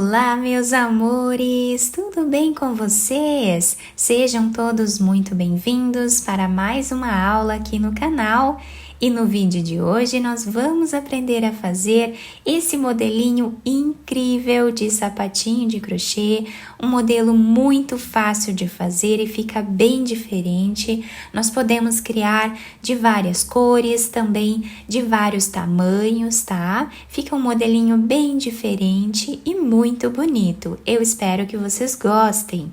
Olá, meus amores! Tudo bem com vocês? Sejam todos muito bem-vindos para mais uma aula aqui no canal. E no vídeo de hoje nós vamos aprender a fazer esse modelinho incrível de sapatinho de crochê, um modelo muito fácil de fazer e fica bem diferente. Nós podemos criar de várias cores, também de vários tamanhos, tá? Fica um modelinho bem diferente e muito bonito. Eu espero que vocês gostem.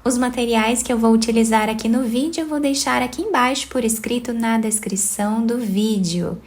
Os materiais que eu vou utilizar aqui no vídeo eu vou deixar aqui embaixo por escrito na descrição do vídeo.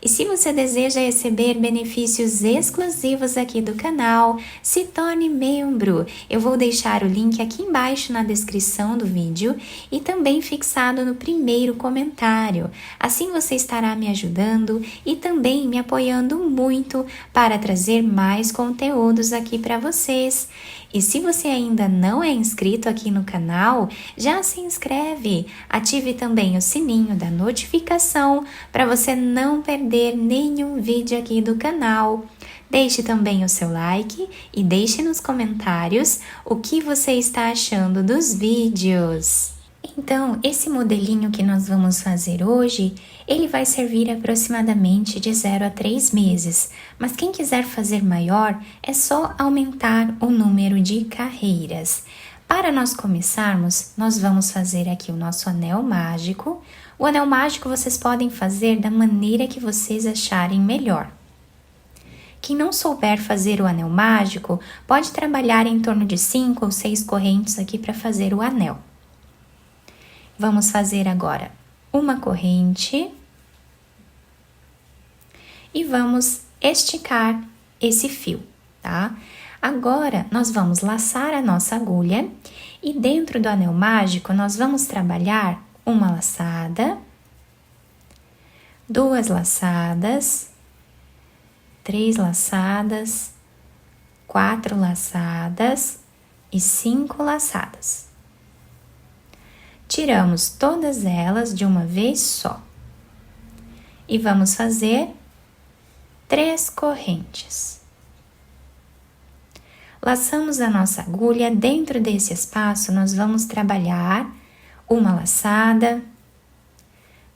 E se você deseja receber benefícios exclusivos aqui do canal, se torne membro. Eu vou deixar o link aqui embaixo na descrição do vídeo e também fixado no primeiro comentário. Assim você estará me ajudando e também me apoiando muito para trazer mais conteúdos aqui para vocês. E se você ainda não é inscrito aqui no canal, já se inscreve. Ative também o sininho da notificação para você não perder nenhum vídeo aqui do canal. Deixe também o seu like e deixe nos comentários o que você está achando dos vídeos. Então, esse modelinho que nós vamos fazer hoje, ele vai servir aproximadamente de 0 a 3 meses, mas quem quiser fazer maior, é só aumentar o número de carreiras. Para nós começarmos, nós vamos fazer aqui o nosso anel mágico. O anel mágico vocês podem fazer da maneira que vocês acharem melhor. Quem não souber fazer o anel mágico, pode trabalhar em torno de 5 ou 6 correntes aqui para fazer o anel. Vamos fazer agora uma corrente e vamos esticar esse fio, tá? Agora, nós vamos laçar a nossa agulha e dentro do anel mágico, nós vamos trabalhar uma laçada, 2 laçadas, 3 laçadas, 4 laçadas e 5 laçadas. Tiramos todas elas de uma vez só e vamos fazer 3 correntes. Laçamos a nossa agulha, dentro desse espaço nós vamos trabalhar uma laçada,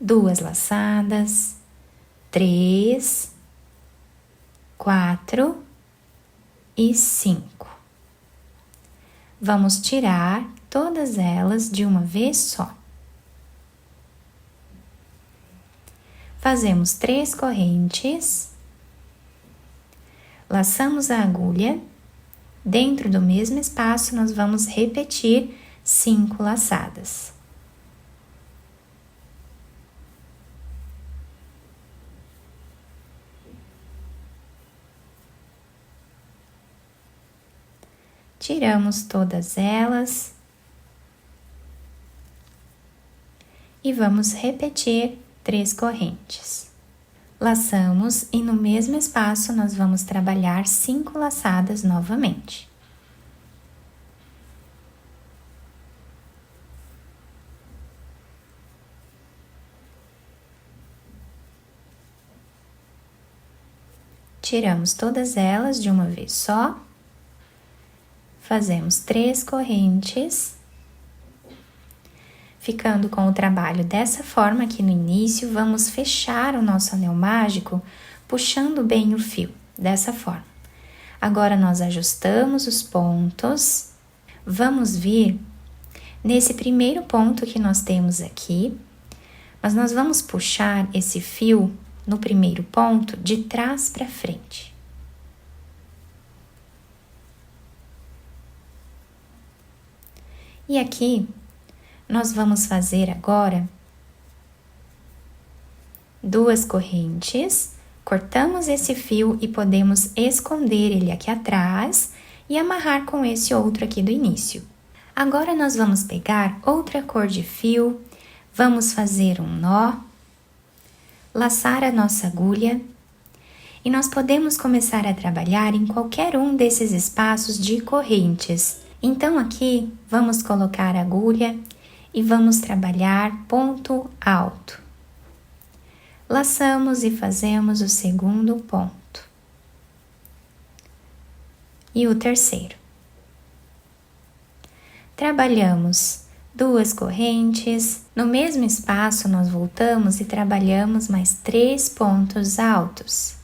2 laçadas, 3, 4 e 5. Vamos tirar todas elas de uma vez só. Fazemos 3 correntes, laçamos a agulha, dentro do mesmo espaço nós vamos repetir 5 laçadas. Tiramos todas elas e vamos repetir 3 correntes. Laçamos e no mesmo espaço nós vamos trabalhar 5 laçadas novamente. Tiramos todas elas de uma vez só. Fazemos 3 correntes, ficando com o trabalho dessa forma aqui no início, vamos fechar o nosso anel mágico, puxando bem o fio, dessa forma. Agora, nós ajustamos os pontos, vamos vir nesse primeiro ponto que nós temos aqui, mas nós vamos puxar esse fio no primeiro ponto de trás para frente. E aqui, nós vamos fazer agora 2 correntes, cortamos esse fio e podemos esconder ele aqui atrás e amarrar com esse outro aqui do início. Agora, nós vamos pegar outra cor de fio, vamos fazer um nó, laçar a nossa agulha e nós podemos começar a trabalhar em qualquer um desses espaços de correntes. Então, aqui, vamos colocar a agulha e vamos trabalhar ponto alto. Laçamos e fazemos o segundo ponto. e o terceiro. Trabalhamos 2 correntes, no mesmo espaço nós voltamos e trabalhamos mais 3 pontos altos.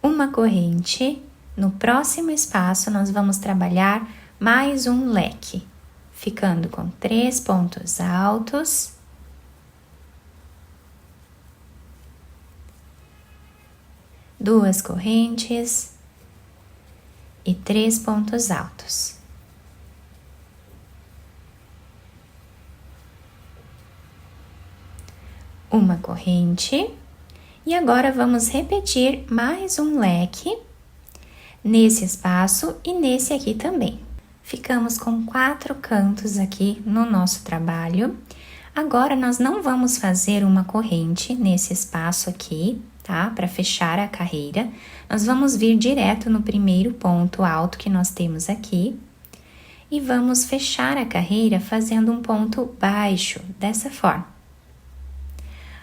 Uma corrente, no próximo espaço nós vamos trabalhar mais um leque, ficando com 3 pontos altos. Duas correntes e 3 pontos altos. Uma corrente. E agora vamos repetir mais um leque nesse espaço e nesse aqui também. Ficamos com 4 cantos aqui no nosso trabalho. Agora nós não vamos fazer uma corrente nesse espaço aqui, tá? Para fechar a carreira, nós vamos vir direto no primeiro ponto alto que nós temos aqui e vamos fechar a carreira fazendo um ponto baixo, dessa forma.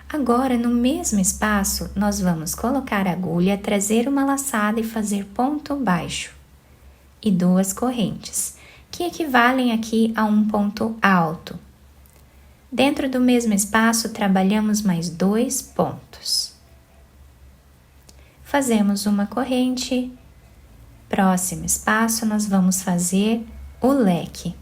Agora, no mesmo espaço, nós vamos colocar a agulha, trazer uma laçada e fazer ponto baixo e 2 correntes, que equivalem aqui a um ponto alto. Dentro do mesmo espaço, trabalhamos mais 2 pontos. Fazemos uma corrente, próximo espaço, nós vamos fazer o leque.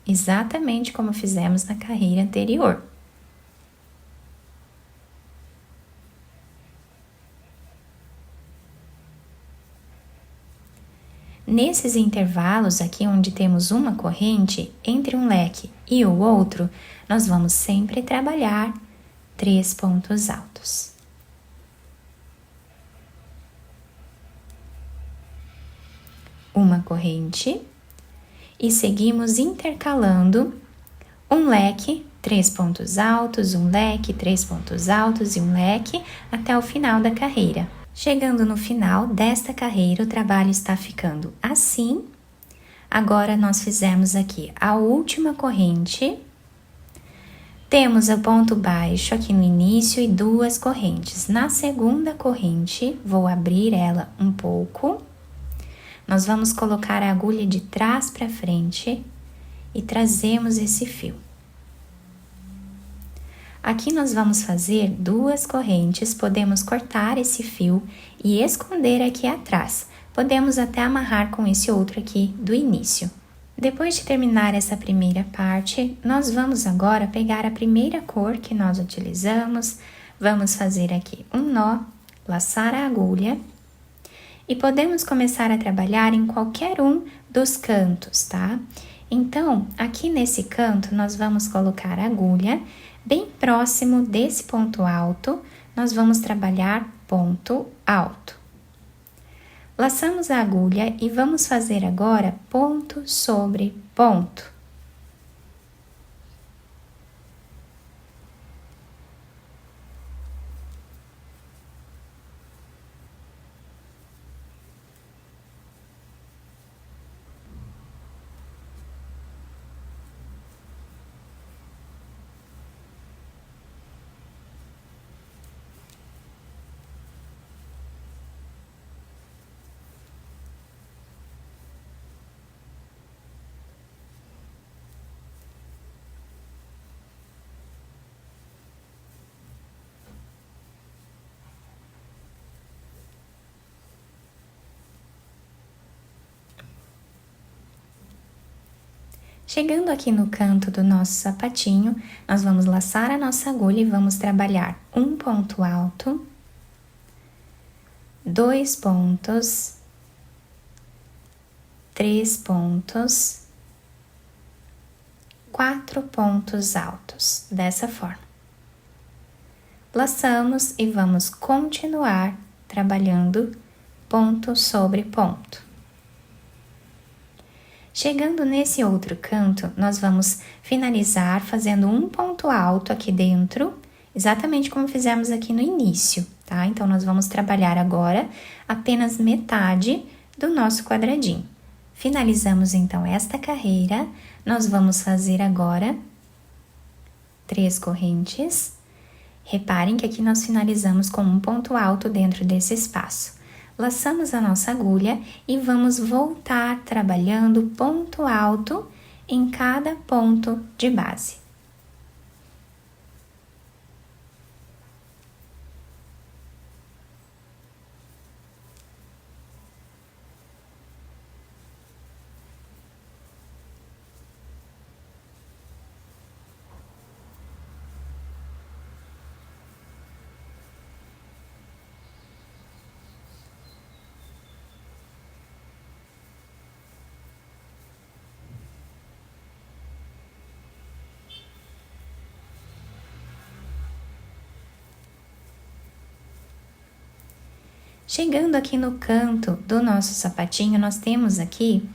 Exatamente como fizemos na carreira anterior. Nesses intervalos aqui onde temos uma corrente, entre um leque e o outro, nós vamos sempre trabalhar 3 pontos altos. Uma corrente. E seguimos intercalando um leque, 3 pontos altos, um leque, 3 pontos altos e um leque até o final da carreira. Chegando no final desta carreira, o trabalho está ficando assim. Agora nós fizemos aqui a última corrente. Temos o ponto baixo aqui no início e 2 correntes. Na segunda corrente, vou abrir ela um pouco. Nós vamos colocar a agulha de trás para frente e trazemos esse fio. Aqui nós vamos fazer 2 correntes, podemos cortar esse fio e esconder aqui atrás. Podemos até amarrar com esse outro aqui do início. Depois de terminar essa primeira parte, nós vamos agora pegar a primeira cor que nós utilizamos, vamos fazer aqui um nó, laçar a agulha. E podemos começar a trabalhar em qualquer um dos cantos, tá? Então, aqui nesse canto, nós vamos colocar a agulha bem próximo desse ponto alto, nós vamos trabalhar ponto alto. Laçamos a agulha e vamos fazer agora ponto sobre ponto. Chegando aqui no canto do nosso sapatinho, nós vamos laçar a nossa agulha e vamos trabalhar um ponto alto, 2 pontos, 3 pontos, 4 pontos altos, dessa forma. Laçamos e vamos continuar trabalhando ponto sobre ponto. Chegando nesse outro canto, nós vamos finalizar fazendo um ponto alto aqui dentro, exatamente como fizemos aqui no início, tá? Então, nós vamos trabalhar agora apenas metade do nosso quadradinho. Finalizamos então esta carreira, nós vamos fazer agora 3 correntes. Reparem que aqui nós finalizamos com um ponto alto dentro desse espaço. Laçamos a nossa agulha e vamos voltar trabalhando ponto alto em cada ponto de base. Chegando aqui no canto do nosso sapatinho, nós temos aqui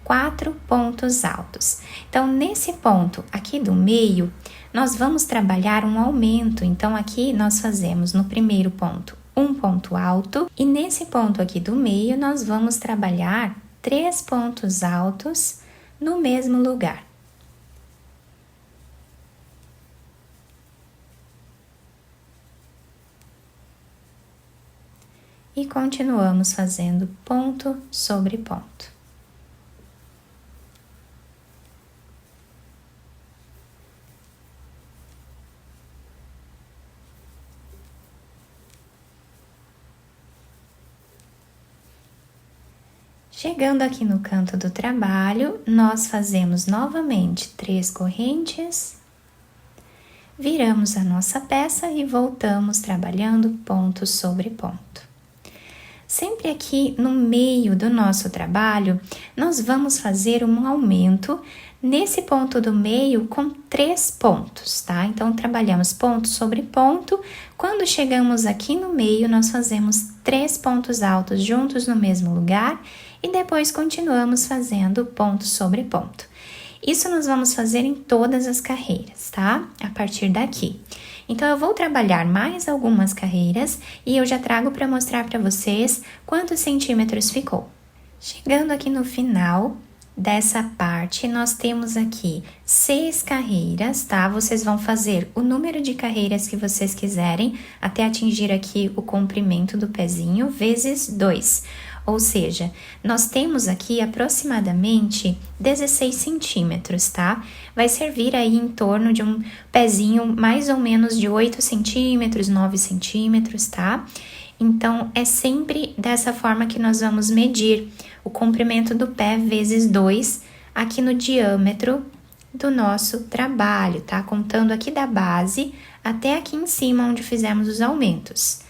4 pontos altos. Então, nesse ponto aqui do meio, nós vamos trabalhar um aumento. Então, aqui nós fazemos no primeiro ponto um ponto alto e nesse ponto aqui do meio, nós vamos trabalhar 3 pontos altos no mesmo lugar. E continuamos fazendo ponto sobre ponto. Chegando aqui no canto do trabalho, nós fazemos novamente 3 correntes, viramos a nossa peça e voltamos trabalhando ponto sobre ponto. Sempre aqui no meio do nosso trabalho, nós vamos fazer um aumento nesse ponto do meio com 3 pontos, tá? Então, trabalhamos ponto sobre ponto. Quando chegamos aqui no meio, nós fazemos 3 pontos altos juntos no mesmo lugar e depois continuamos fazendo ponto sobre ponto. Isso nós vamos fazer em todas as carreiras, tá? A partir daqui. Então, eu vou trabalhar mais algumas carreiras e eu já trago para mostrar para vocês quantos centímetros ficou. Chegando aqui no final dessa parte, nós temos aqui 6 carreiras, tá? Vocês vão fazer o número de carreiras que vocês quiserem até atingir aqui o comprimento do pezinho, vezes 2. Ou seja, nós temos aqui aproximadamente 16 centímetros, tá? Vai servir aí em torno de um pezinho mais ou menos de 8 centímetros, 9 centímetros, tá? Então, é sempre dessa forma que nós vamos medir o comprimento do pé vezes 2 aqui no diâmetro do nosso trabalho, tá? Contando aqui da base até aqui em cima onde fizemos os aumentos.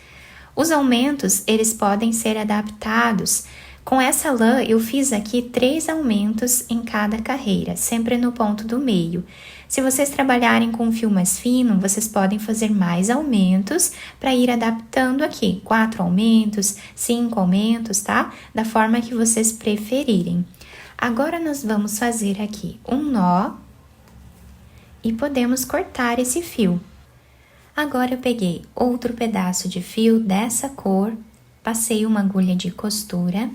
Os aumentos, eles podem ser adaptados. Com essa lã, eu fiz aqui 3 aumentos em cada carreira, sempre no ponto do meio. Se vocês trabalharem com um fio mais fino, vocês podem fazer mais aumentos para ir adaptando aqui. 4 aumentos, 5 aumentos, tá? Da forma que vocês preferirem. Agora, nós vamos fazer aqui um nó e podemos cortar esse fio. Agora, eu peguei outro pedaço de fio dessa cor, passei uma agulha de costura.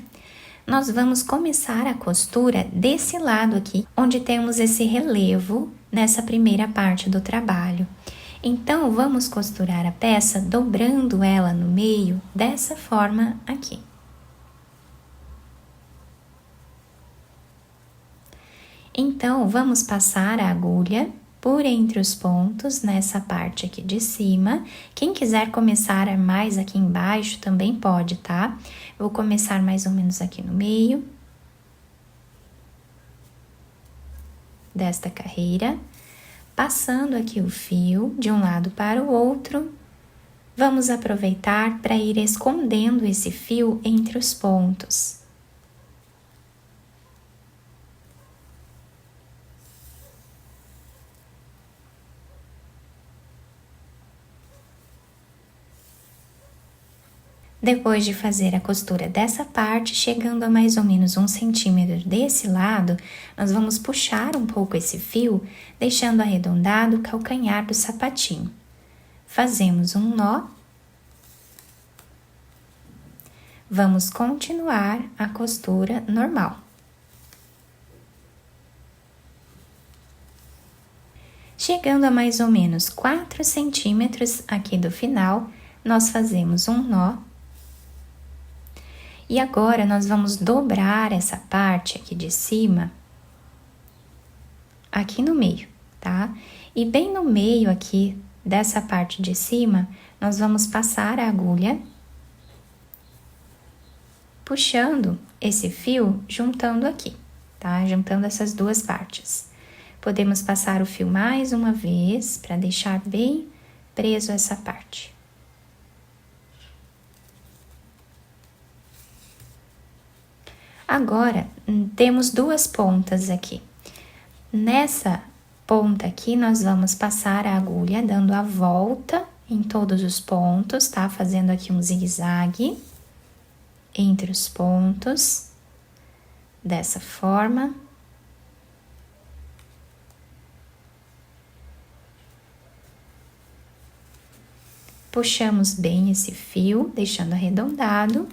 Nós vamos começar a costura desse lado aqui, onde temos esse relevo nessa primeira parte do trabalho. Então, vamos costurar a peça dobrando ela no meio dessa forma aqui. Então, vamos passar a agulha por entre os pontos, nessa parte aqui de cima. Quem quiser começar mais aqui embaixo também pode, tá? Vou começar mais ou menos aqui no meio desta carreira, passando aqui o fio de um lado para o outro. Vamos aproveitar para ir escondendo esse fio entre os pontos. Depois de fazer a costura dessa parte, chegando a mais ou menos 1 centímetro desse lado, nós vamos puxar um pouco esse fio, deixando arredondado o calcanhar do sapatinho. Fazemos um nó. vamos continuar a costura normal. Chegando a mais ou menos 4 centímetros aqui do final, nós fazemos um nó. E agora, nós vamos dobrar essa parte aqui de cima, aqui no meio, tá? E bem no meio aqui dessa parte de cima, nós vamos passar a agulha, puxando esse fio, juntando aqui, tá? Juntando essas duas partes. Podemos passar o fio mais uma vez, para deixar bem preso essa parte. Agora, temos duas pontas aqui. Nessa ponta aqui, nós vamos passar a agulha, dando a volta em todos os pontos, tá? Fazendo aqui um zigue-zague entre os pontos, dessa forma. Puxamos bem esse fio, deixando arredondado.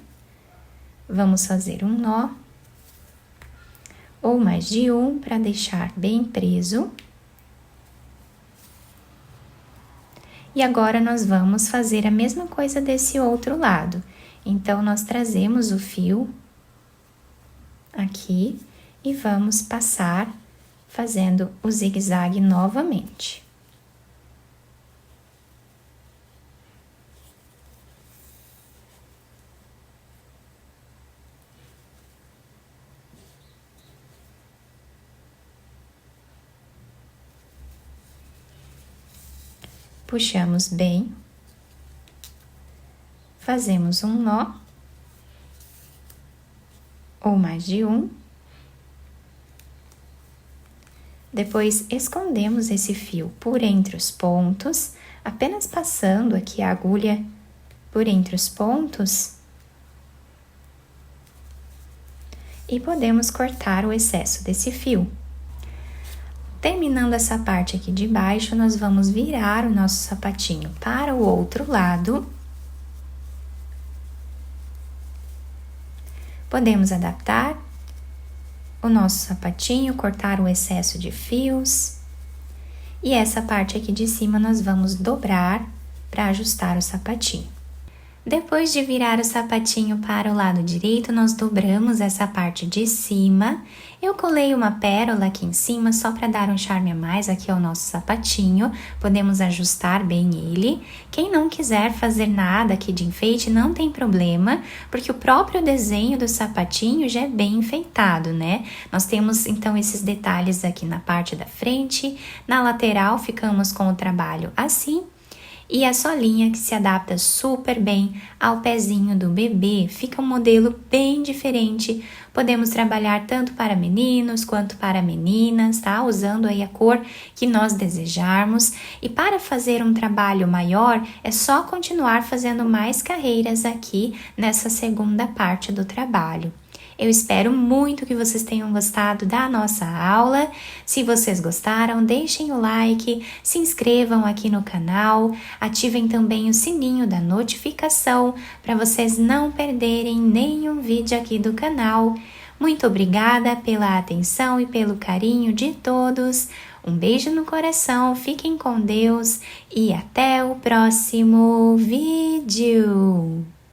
Vamos fazer um nó, ou mais de um, para deixar bem preso. E agora, nós vamos fazer a mesma coisa desse outro lado. Então, nós trazemos o fio aqui e vamos passar fazendo o zigue-zague novamente. Puxamos bem, fazemos um nó, ou mais de um. Depois, escondemos esse fio por entre os pontos, apenas passando aqui a agulha por entre os pontos. E podemos cortar o excesso desse fio. Terminando essa parte aqui de baixo, nós vamos virar o nosso sapatinho para o outro lado. Podemos adaptar o nosso sapatinho, cortar o excesso de fios. E essa parte aqui de cima nós vamos dobrar para ajustar o sapatinho. Depois de virar o sapatinho para o lado direito, nós dobramos essa parte de cima. Eu colei uma pérola aqui em cima só para dar um charme a mais aqui ao nosso sapatinho. Podemos ajustar bem ele. Quem não quiser fazer nada aqui de enfeite, não tem problema, porque o próprio desenho do sapatinho já é bem enfeitado, né? Nós temos, então, esses detalhes aqui na parte da frente. Na lateral, ficamos com o trabalho assim. E a solinha que se adapta super bem ao pezinho do bebê, fica um modelo bem diferente. Podemos trabalhar tanto para meninos quanto para meninas, tá? Usando aí a cor que nós desejarmos. E para fazer um trabalho maior, é só continuar fazendo mais carreiras aqui nessa segunda parte do trabalho. Eu espero muito que vocês tenham gostado da nossa aula. Se vocês gostaram, deixem o like, se inscrevam aqui no canal, ativem também o sininho da notificação para vocês não perderem nenhum vídeo aqui do canal. Muito obrigada pela atenção e pelo carinho de todos. Um beijo no coração, fiquem com Deus e até o próximo vídeo!